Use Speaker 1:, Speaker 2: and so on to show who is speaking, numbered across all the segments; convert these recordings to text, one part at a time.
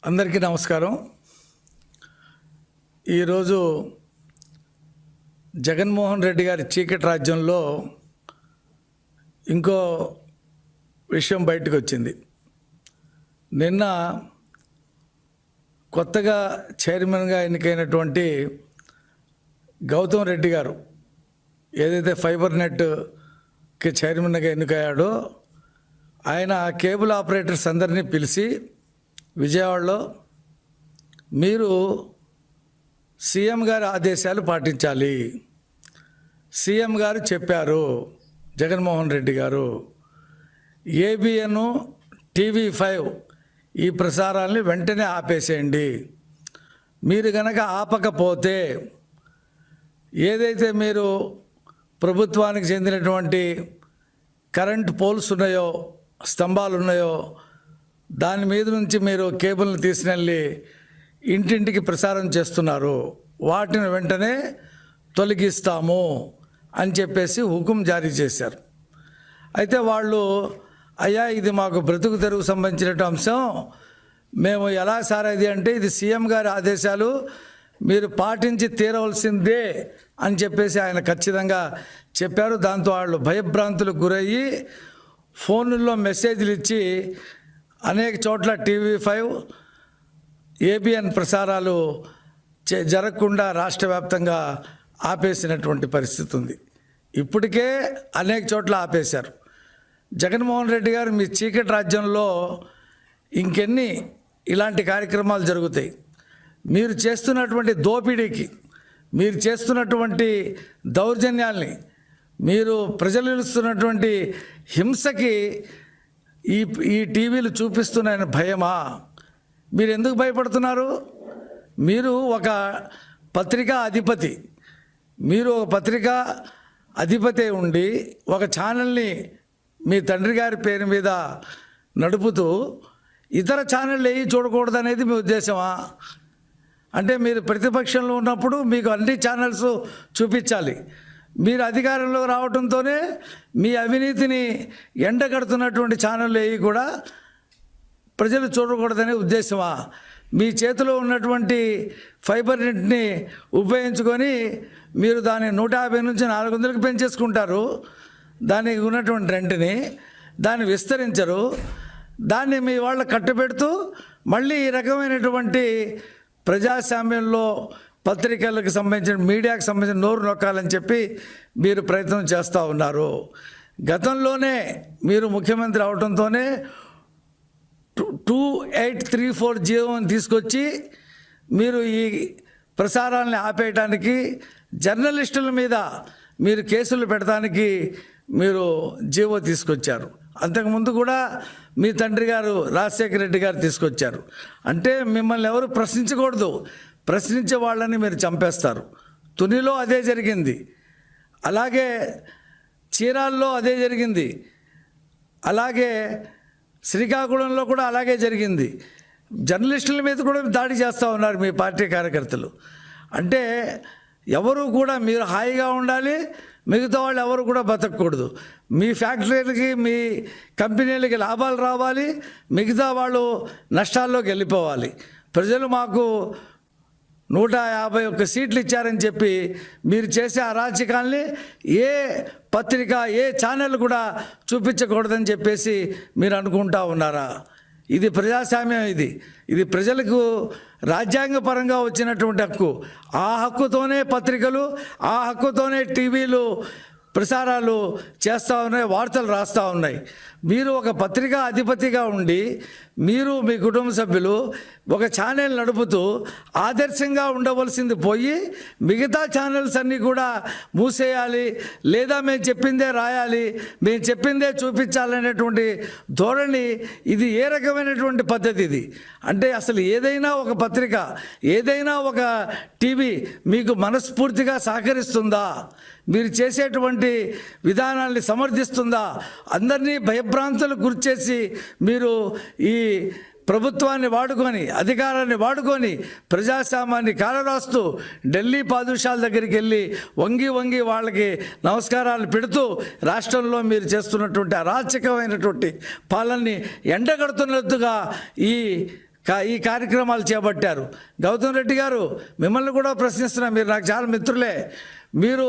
Speaker 1: అందరికీ నమస్కారం. ఈరోజు జగన్మోహన్ రెడ్డి గారి చీకటి రాజ్యంలో ఇంకో విషయం బయటకు వచ్చింది. నిన్న కొత్తగా చైర్మన్గా ఎన్నికైనటువంటి గౌతమ్ రెడ్డి గారు ఏదైతే ఫైబర్ నెట్కి చైర్మన్గా ఎన్నికయ్యాడో ఆయన కేబుల్ ఆపరేటర్స్ అందరినీ పిలిచి విజయవాడలో మీరు సీఎం గారి ఆదేశాలు పాటించాలి. సీఎం గారు చెప్పారు, జగన్మోహన్ రెడ్డి గారు ఏబిఎన్ టీవీ5 ఈ ప్రసారాలని వెంటనే ఆపేసేయండి. మీరు గనక ఆపకపోతే ఏదైతే మీరు ప్రభుత్వానికి చెందినటువంటి కరెంట్ పోల్స్ ఉన్నాయో, స్తంభాలు ఉన్నాయో, దాని మీద నుంచి మీరు కేబుల్ని తీసుకెళ్ళి ఇంటింటికి ప్రసారం చేస్తున్నారు, వాటిని వెంటనే తొలగిస్తాము అని చెప్పేసి హుకుం జారీ చేశారు. అయితే వాళ్ళు అయ్యా ఇది మాకు బ్రతుకు తెరువు సంబంధించిన అంశం, మేము ఎలా సార్ ఇది అంటే ఇది సీఎం గారి ఆదేశాలు మీరు పాటించి తీరవలసిందే అని చెప్పేసి ఆయన ఖచ్చితంగా చెప్పారు. దాంతో వాళ్ళు భయభ్రాంతులకు గురయ్యి ఫోన్లలో మెసేజ్లు ఇచ్చి అనేక చోట్ల టీవీ5 ఏబిఎన్ ప్రసారాలు జరగకుండా రాష్ట్ర వ్యాప్తంగా ఆపేసినటువంటి పరిస్థితి ఉంది. ఇప్పటికే అనేక చోట్ల ఆపేశారు. జగన్మోహన్ రెడ్డి గారు మీ చీకటి రాజ్యంలో ఇంకెన్ని ఇలాంటి కార్యక్రమాలు జరుగుతాయి? మీరు చేస్తున్నటువంటి దోపిడీకి, మీరు చేస్తున్నటువంటి దౌర్జన్యాల్ని, మీరు ప్రజలు ఇస్తున్నటువంటి హింసకి ఈ టీవీలు చూపిస్తున్నాయని భయమా? మీరు ఎందుకు భయపడుతున్నారు? మీరు ఒక పత్రికా అధిపతి, మీరు ఒక పత్రికా అధిపతి ఉండి ఒక ఛానల్ని మీ తండ్రి గారి పేరు మీద నడుపుతూ ఇతర ఛానళ్ళు ఏవి చూడకూడదనేది మీ ఉద్దేశమా? అంటే మీరు ప్రతిపక్షంలో ఉన్నప్పుడు మీకు అన్ని ఛానల్స్ చూపించాలి. మీరు అధికారంలో రావడంతోనే మీ అవినీతిని ఎండగడుతున్నటువంటి ఛానళ్ళు ఏవి కూడా ప్రజలు చూడకూడదనే ఉద్దేశమా? మీ చేతిలో ఉన్నటువంటి ఫైబర్ నెట్ని ఉపయోగించుకొని మీరు దాన్ని 150 నుంచి 400కి పెంచేసుకుంటారు. దానికి ఉన్నటువంటి రెంట్ని దాన్ని విస్తరించరు. దాన్ని మీ వాళ్ళ కట్టుబెడుతూ మళ్ళీ ఈ రకమైనటువంటి ప్రజాస్వామ్యంలో పత్రికలకు సంబంధించిన మీడియాకు సంబంధించిన నోరు నొక్కాలని చెప్పి మీరు ప్రయత్నం చేస్తూ ఉన్నారు. గతంలోనే మీరు ముఖ్యమంత్రి అవడంతోనే 2834 జీవోని తీసుకొచ్చి మీరు ఈ ప్రసారాలను ఆపేయటానికి, జర్నలిస్టుల మీద మీరు కేసులు పెడటానికి మీరు జీవో తీసుకొచ్చారు. అంతకుముందు కూడా మీ తండ్రి గారు రాజశేఖర రెడ్డి గారు తీసుకొచ్చారు. అంటే మిమ్మల్ని ఎవరు ప్రశ్నించకూడదు, ప్రశ్నించే వాళ్ళని మీరు చంపేస్తారు. తునిలో అదే జరిగింది, అలాగే చీరాల్లో అదే జరిగింది, అలాగే శ్రీకాకుళంలో కూడా అలాగే జరిగింది. జర్నలిస్టుల మీద కూడా దాడి చేస్తూ ఉన్నారు మీ పార్టీ కార్యకర్తలు. అంటే ఎవరు కూడా మీరు హాయిగా ఉండాలి, మిగతా వాళ్ళు ఎవరు కూడా బతకూడదు. మీ ఫ్యాక్టరీలకి, మీ కంపెనీలకి లాభాలు రావాలి, మిగతా వాళ్ళు నష్టాల్లోకి వెళ్ళిపోవాలి. ప్రజలు మాకు 151 సీట్లు ఇచ్చారని చెప్పి మీరు చేసే అరాచకాల్ని ఏ పత్రిక, ఏ ఛానల్ కూడా చూపించకూడదని చెప్పేసి మీరు అనుకుంటా ఉన్నారా? ఇది ప్రజాస్వామ్యం, ఇది ప్రజలకు రాజ్యాంగపరంగా వచ్చినటువంటి హక్కు. ఆ హక్కుతోనే పత్రికలు, ఆ హక్కుతోనే టీవీలు ప్రసారాలు చేస్తూ ఉన్నాయి, వార్తలు రాస్తూ ఉన్నాయి. మీరు ఒక పత్రికా అధిపతిగా ఉండి మీరు మీ కుటుంబ సభ్యులు ఒక ఛానల్ నడుపుతూ ఆదర్శంగా ఉండవలసింది పోయి మిగతా ఛానల్స్ అన్నీ కూడా మూసేయాలి, లేదా మేము చెప్పిందే రాయాలి, మేము చెప్పిందే చూపించాలనేటువంటి ధోరణి, ఇది ఏ రకమైనటువంటి పద్ధతి ఇది? అంటే అసలు ఏదైనా ఒక పత్రిక, ఏదైనా ఒక టీవీ మీకు మనస్ఫూర్తిగా సహకరిస్తుందా? మీరు చేసేటువంటి విధానాల్ని సమర్థిస్తుందా? అందరినీ భయభ్రాంతులకు గురిచేసి మీరు ఈ ప్రభుత్వాన్ని వాడుకొని, అధికారాన్ని వాడుకొని ప్రజాస్వామ్యాన్ని కాలరాస్తూ ఢిల్లీ పాదుషాల దగ్గరికి వెళ్ళి వంగి వంగి వాళ్ళకి నమస్కారాలు పెడుతూ రాష్ట్రంలో మీరు చేస్తున్నటువంటి అరాచకమైనటువంటి పాలనని ఎండగడుతున్నట్టుగా ఈ ఈ కార్యక్రమాలు చేపట్టారు. గౌతమ్ రెడ్డి గారు, మిమ్మల్ని కూడా ప్రశ్నిస్తున్నా, మీరు నాకు చాలా మిత్రులే. మీరు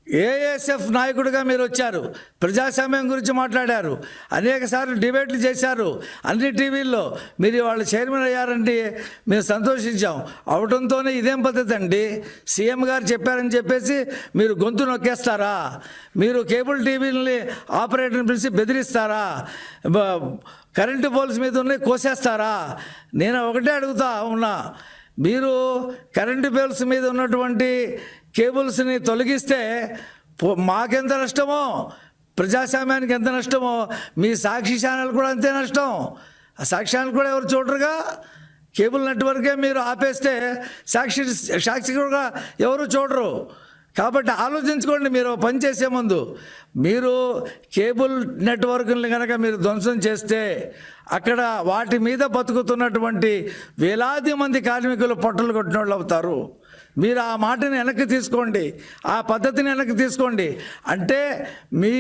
Speaker 1: ఏఎస్ఎఫ్ నాయకుడిగా మీరు వచ్చారు, ప్రజాస్వామ్యం గురించి మాట్లాడారు, అనేక సార్లు డిబేట్లు చేశారు అన్ని టీవీల్లో. మీరు వాళ్ళ చైర్మన్ అయ్యారంటే మేము సంతోషించాం. అవడంతోనే ఇదేం పద్ధతి అండి? సీఎం గారు చెప్పారని చెప్పేసి మీరు గొంతు నొక్కేస్తారా? మీరు కేబుల్ టీవీలని ఆపరేటర్ని పిలిచి బెదిరిస్తారా? కరెంటు పోల్స్ మీద ఉన్నాయి కోసేస్తారా? నేను ఒకటే అడుగుతా ఉన్నా, మీరు కరెంటు పోల్స్ మీద ఉన్నటువంటి కేబుల్స్ని తొలగిస్తే మాకెంత నష్టమో, ప్రజాస్వామ్యానికి ఎంత నష్టమో, మీ సాక్షి ఛానల్ కూడా అంతే నష్టం. ఆ సాక్షి ఛానల్ కూడా ఎవరు చూడరుగా. కేబుల్ నెట్వర్కే మీరు ఆపేస్తే సాక్షి కూడా ఎవరు చూడరు. కాబట్టి ఆలోచించుకోండి, మీరు పని చేసే ముందు. మీరు కేబుల్ నెట్వర్క్ని కనుక మీరు ధ్వంసం చేస్తే అక్కడ వాటి మీద బతుకుతున్నటువంటి వేలాది మంది కార్మికులు పొట్టలు కొట్టిన వాళ్ళు అవుతారు. మీరు ఆ మాటని వెనక్కి తీసుకోండి, ఆ పద్ధతిని వెనక్కి తీసుకోండి. అంటే మీ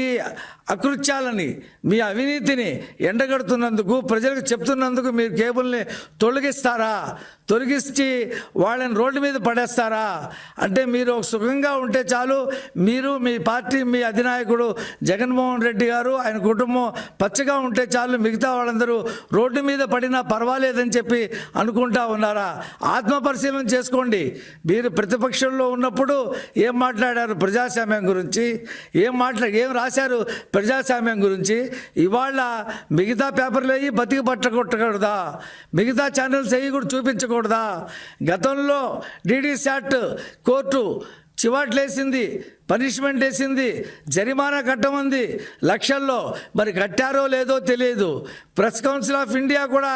Speaker 1: అకృత్యాలని, మీ అవినీతిని ఎండగడుతున్నందుకు, ప్రజలకు చెప్తున్నందుకు మీరు కేబుల్ని తొలగిస్తారా? తొలగించి వాళ్ళని రోడ్డు మీద పడేస్తారా? అంటే మీరు సుఖంగా ఉంటే చాలు, మీరు, మీ పార్టీ, మీ అధినాయకుడు జగన్మోహన్ రెడ్డి గారు, ఆయన కుటుంబం పచ్చగా ఉంటే చాలు, మిగతా వాళ్ళందరూ రోడ్డు మీద పడినా పర్వాలేదని చెప్పి అనుకుంటా ఉన్నారా? ఆత్మపరిశీలన చేసుకోండి. మీరు ప్రతిపక్షంలో ఉన్నప్పుడు ఏం మాట్లాడారు ప్రజాస్వామ్యం గురించి? ఏం రాశారు ప్రజాస్వామ్యం గురించి? ఇవాళ మిగతా పేపర్లు అయ్యి బతికి పట్టకూడదా? మిగతా ఛానల్స్ అయ్యి కూడా చూపించకూడదా? గతంలో డీడీ శాట్ కోర్టు చివాట్లేసింది, పనిష్మెంట్ వేసింది, జరిమానా కట్టమంది లక్షల్లో. మరి కట్టారో లేదో తెలియదు. ప్రెస్ కౌన్సిల్ ఆఫ్ ఇండియా కూడా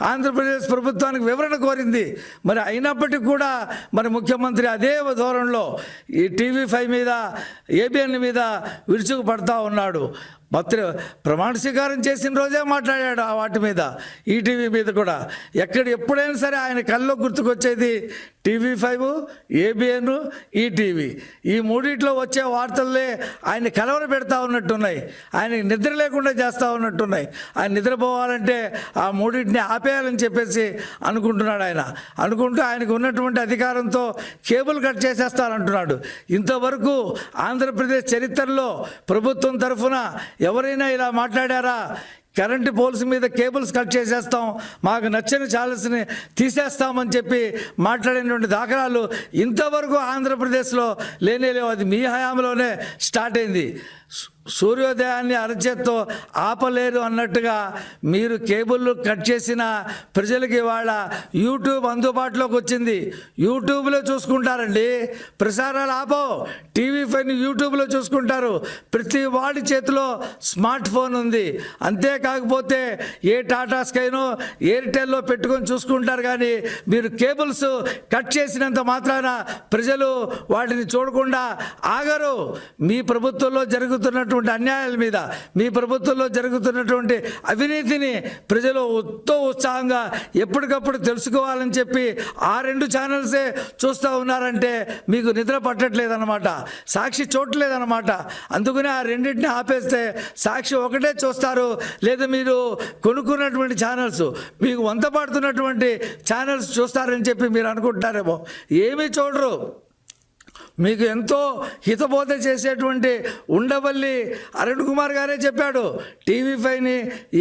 Speaker 1: ఆంధ్రప్రదేశ్ ప్రభుత్వానికి వివరణ కోరింది. మరి అయినప్పటికీ కూడా మరి ముఖ్యమంత్రి అదే ధోరణిలో ఈ TV5 మీద, ABN మీద విరుచుకు పడతా ఉన్నాడు. ప్రమాణ స్వీకారం చేసిన రోజే మాట్లాడాడు ఆ వాటి మీద, ఈటీవీ మీద కూడా. ఎప్పుడైనా సరే ఆయన కల్లో గుర్తుకొచ్చేది TV5, ABN, ఈటీవీ. ఈ మూడిట్లో వచ్చే వార్తలే ఆయన కలవర పెడతా ఉన్నట్టున్నాయి, ఆయన నిద్ర లేకుండా చేస్తూ ఉన్నట్టున్నాయి. ఆయన నిద్రపోవాలంటే ఆ మూడింటిని ఆపేయాలని చెప్పేసి అనుకుంటున్నాడు ఆయన. అనుకుంటూ ఆయనకు ఉన్నటువంటి అధికారంతో కేబుల్ కట్ చేసేస్తానంటున్నాడు. ఇంతవరకు ఆంధ్రప్రదేశ్ చరిత్రలో ప్రభుత్వం తరఫున ఎవరైనా ఇలా మాట్లాడారా? కరెంటు పోల్స్ మీద కేబుల్స్ కట్ చేసేస్తాం, మాకు నచ్చని ఛానల్స్ని తీసేస్తామని చెప్పి మాట్లాడినటువంటి దాఖలాలు ఇంతవరకు ఆంధ్రప్రదేశ్లో లేనేలేవు. అది మీ హయాంలోనే స్టార్ట్ అయింది. సూర్యోదయాన్ని అరచేత్తో ఆపలేరు అన్నట్టుగా మీరు కేబుల్ కట్ చేసిన ప్రజలకి ఇవాళ యూట్యూబ్ అందుబాటులోకి వచ్చింది. యూట్యూబ్లో చూసుకుంటారండి. ప్రసారాలు ఆపో, TV5 యూట్యూబ్లో చూసుకుంటారు. ప్రతి వాడి చేతిలో స్మార్ట్ ఫోన్ ఉంది. అంతేకాకపోతే ఏ టాటా స్కైనో ఎయిర్టెల్లో పెట్టుకొని చూసుకుంటారు. కానీ మీరు కేబుల్స్ కట్ చేసినంత మాత్రాన ప్రజలు వాటిని చూడకుండా ఆగరు. మీ ప్రభుత్వంలో జరుగుతున్నటువంటి అన్యాయాల మీద, మీ ప్రభుత్వంలో జరుగుతున్నటువంటి అవినీతిని ప్రజలు ఎంతో ఉత్సాహంగా ఎప్పటికప్పుడు తెలుసుకోవాలని చెప్పి ఆ 2 ఛానల్సే చూస్తూ ఉన్నారంటే మీకు నిద్ర పట్టట్లేదన్నమాట, సాక్షి చూడలేదన్నమాట. అందుకనే ఆ రెండింటిని ఆపేస్తే సాక్షి ఒకటే చూస్తారు. లేదా మీరు కొనుక్కున్నటువంటి ఛానల్స్, మీకు వంత పడుతున్నటువంటి ఛానల్స్ చూస్తారని చెప్పి మీరు అనుకుంటారేమో. ఏమీ చూడరు. మీకు ఎంతో హితబోధ చేసేటువంటి ఉండవల్లి అరుణ్ కుమార్ గారే చెప్పాడు, TV5ని,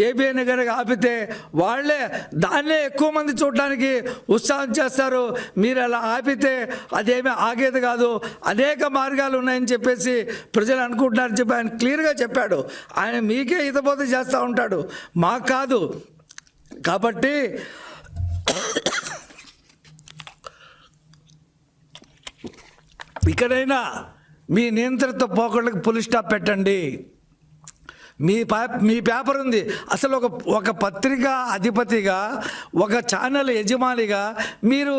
Speaker 1: ABN గారికి ఆపితే వాళ్ళే దాన్నే ఎక్కువ మంది చూడడానికి ఉత్సాహం చేస్తారు. మీరు అలా ఆపితే అదేమీ ఆగేది కాదు, అనేక మార్గాలు ఉన్నాయని చెప్పేసి ప్రజలు అనుకుంటున్నారని చెప్పి ఆయన క్లియర్గా చెప్పాడు. ఆయన మీకే హితబోధ చేస్తూ ఉంటాడు, మాకు కాదు. కాబట్టి ఇక్కడైనా మీ నియంత్రిత పోకళ్ళకి పులి స్టాప్ పెట్టండి. మీ పేపర్ ఉంది. అసలు ఒక పత్రిక అధిపతిగా, ఒక ఛానల్ యజమానిగా మీరు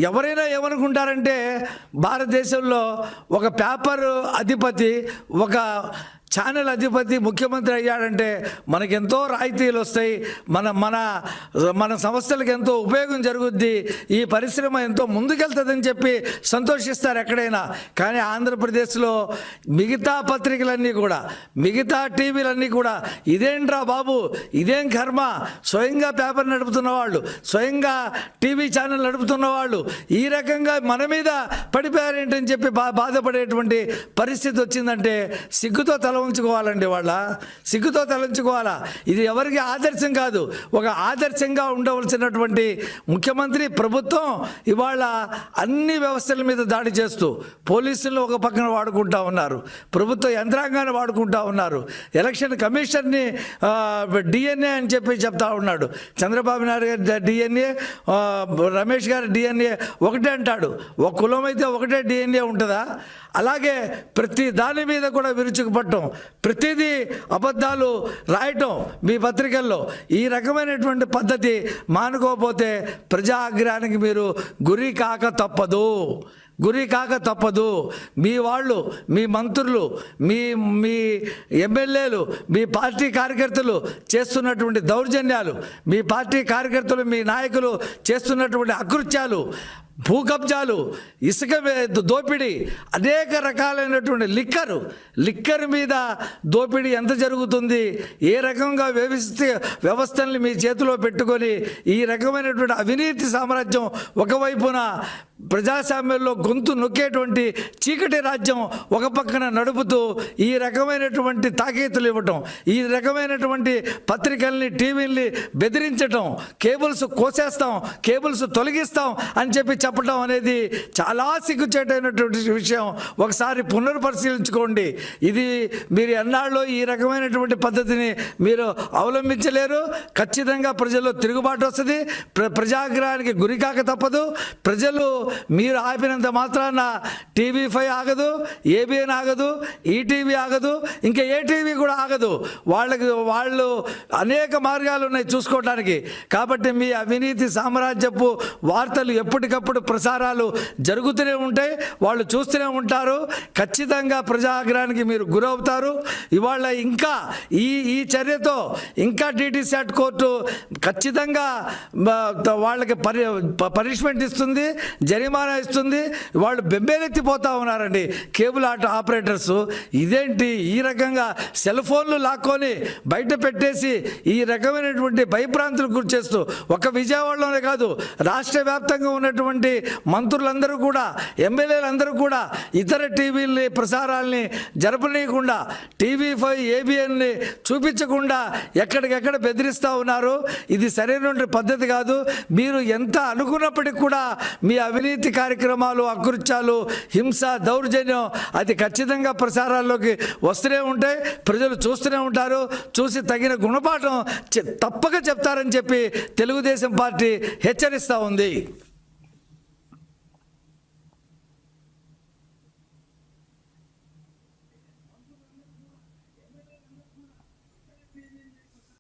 Speaker 1: ఎవరైనా ఏమనుకుంటారంటే భారతదేశంలో ఒక పేపర్ అధిపతి, ఒక ఛానల్ అధిపతి ముఖ్యమంత్రి అయ్యాడంటే మనకెంతో రాయితీలు వస్తాయి, మన మన మన సంస్థలకు ఎంతో ఉపయోగం జరుగుద్ది, ఈ పరిశ్రమ ఎంతో ముందుకెళ్తుందని చెప్పి సంతోషిస్తారు ఎక్కడైనా. కానీ ఆంధ్రప్రదేశ్లో మిగతా పత్రికలన్నీ కూడా, మిగతా టీవీలన్నీ కూడా ఇదేంట్రా బాబు, ఇదేం కర్మ, స్వయంగా పేపర్ నడుపుతున్న వాళ్ళు, స్వయంగా టీవీ ఛానల్ నడుపుతున్న వాళ్ళు ఈ రకంగా మన మీద పడిపోయారేంటని చెప్పి బాధపడేటువంటి పరిస్థితి వచ్చిందంటే సిగ్గుతో తల ఉంచుకోవాలండి. వాళ్ళ సిగ్గుతో తలంచుకోవాలా. ఇది ఎవరికి ఆదర్శం కాదు. ఒక ఆదర్శంగా ఉండవలసినటువంటి ముఖ్యమంత్రి ప్రభుత్వం ఇవాళ అన్ని వ్యవస్థల మీద దాడి చేస్తూ పోలీసులను ఒక పక్కన వాడుకుంటా ఉన్నారు, ప్రభుత్వ యంత్రాంగాన్ని వాడుకుంటా ఉన్నారు, ఎలక్షన్ కమిషన్ని డిఎన్ఏ అని చెప్పి చెప్తా ఉన్నాడు. చంద్రబాబు నాయుడు గారి డిఎన్ఏ, రమేష్ గారి డిఎన్ఏ ఒకటే అంటాడు. ఒక కులం అయితే ఒకటే డిఎన్ఏ ఉంటుందా? అలాగే ప్రతి దాని మీద కూడా విరుచుకుపడటం, ప్రతిదీ అబద్ధాలు రాయటం మీ పత్రికల్లో, ఈ రకమైనటువంటి పద్ధతి మానుకోకపోతే ప్రజా ఆగ్రహానికి మీరు గురి కాక తప్పదు. మీ వాళ్ళు, మీ మంత్రులు, మీ మీ ఎమ్మెల్యేలు, మీ పార్టీ కార్యకర్తలు చేస్తున్నటువంటి దౌర్జన్యాలు, మీ పార్టీ కార్యకర్తలు, మీ నాయకులు చేస్తున్నటువంటి అకృత్యాలు, భూకబ్జాలు, ఇసుక దోపిడీ, అనేక రకాలైనటువంటి లిక్కర్ మీద దోపిడీ ఎంత జరుగుతుంది, ఏ రకంగా వ్యవస్థల్ని మీ చేతిలో పెట్టుకొని ఈ రకమైనటువంటి అవినీతి సామ్రాజ్యం ఒకవైపున ప్రజాస్వామ్యంలో గొంతు నొక్కేటువంటి చీకటి రాజ్యం ఒక పక్కన నడుపుతూ ఈ రకమైనటువంటి తాకీతులు ఇవ్వటం, ఈ రకమైనటువంటి పత్రికల్ని, టీవీల్ని బెదిరించటం, కేబుల్స్ కోసేస్తాం, కేబుల్స్ తొలగిస్తాం అని చెప్పడం అనేది చాలా సిగ్గుచేటైనటువంటి విషయం. ఒకసారి పునర్పరిశీలించుకోండి. ఇది మీరు ఎన్నాళ్ళు ఈ రకమైనటువంటి పద్ధతిని మీరు అవలంబించలేరు. ఖచ్చితంగా ప్రజల్లో తిరుగుబాటు వస్తుంది, ప్రజాగ్రహానికి గురికాక తప్పదు. ప్రజలు మీరు ఆపినంత మాత్రాన టీవీ5 ఆగదు, ఏబిఎన్ ఆగదు, ఈటీవీ ఆగదు, ఇంకా ఏ టీవీ కూడా ఆగదు. వాళ్ళు అనేక మార్గాలు ఉన్నాయి చూసుకోవడానికి. కాబట్టి మీ అవినీతి సామ్రాజ్యపు వార్తలు ఎప్పటికప్పుడు ప్రసారాలు జరుగుతూనే ఉంటాయి, వాళ్ళు చూస్తూనే ఉంటారు. ఖచ్చితంగా ప్రజాగ్రహానికి మీరు గురవుతారు. ఇవాళ ఇంకా ఈ చర్యతో ఇంకా DTSAT కోర్టు ఖచ్చితంగా వాళ్ళకి పనిష్మెంట్ ఇస్తుంది, జరిమానా ఇస్తుంది. వాళ్ళు బెంబేలెత్తిపోతా ఉన్నారండి కేబుల్ ఆపరేటర్స్. ఇదేంటి ఈ రకంగా సెల్ ఫోన్లు లాక్కొని బయట పెట్టేసి ఈ రకమైనటువంటి భయభ్రాంతులకు గురి చేస్తూ, ఒక విజయవాడలోనే కాదు రాష్ట్ర వ్యాప్తంగా ఉన్నటువంటి మంత్రులందరూ కూడా, ఎమ్మెల్యేలందరూ కూడా ఇతర టీవీల్ని ప్రసారాల్ని జరపనీయకుండా, టీవీ5 ఏబిఎన్ని చూపించకుండా ఎక్కడికెక్కడ బెదిరిస్తూ ఉన్నారు. ఇది సరైన పద్ధతి కాదు. మీరు ఎంత అనుకున్నప్పటికీ కూడా మీ అవినీతి కార్యక్రమాలు, అకృత్యాలు, హింస, దౌర్జన్యం అది ఖచ్చితంగా ప్రసారాల్లోకి వస్తూనే ఉంటాయి. ప్రజలు చూస్తూనే ఉంటారు. చూసి తగిన గుణపాఠం తప్పక చెప్తారని చెప్పి తెలుగుదేశం పార్టీ హెచ్చరిస్తూ ఉంది.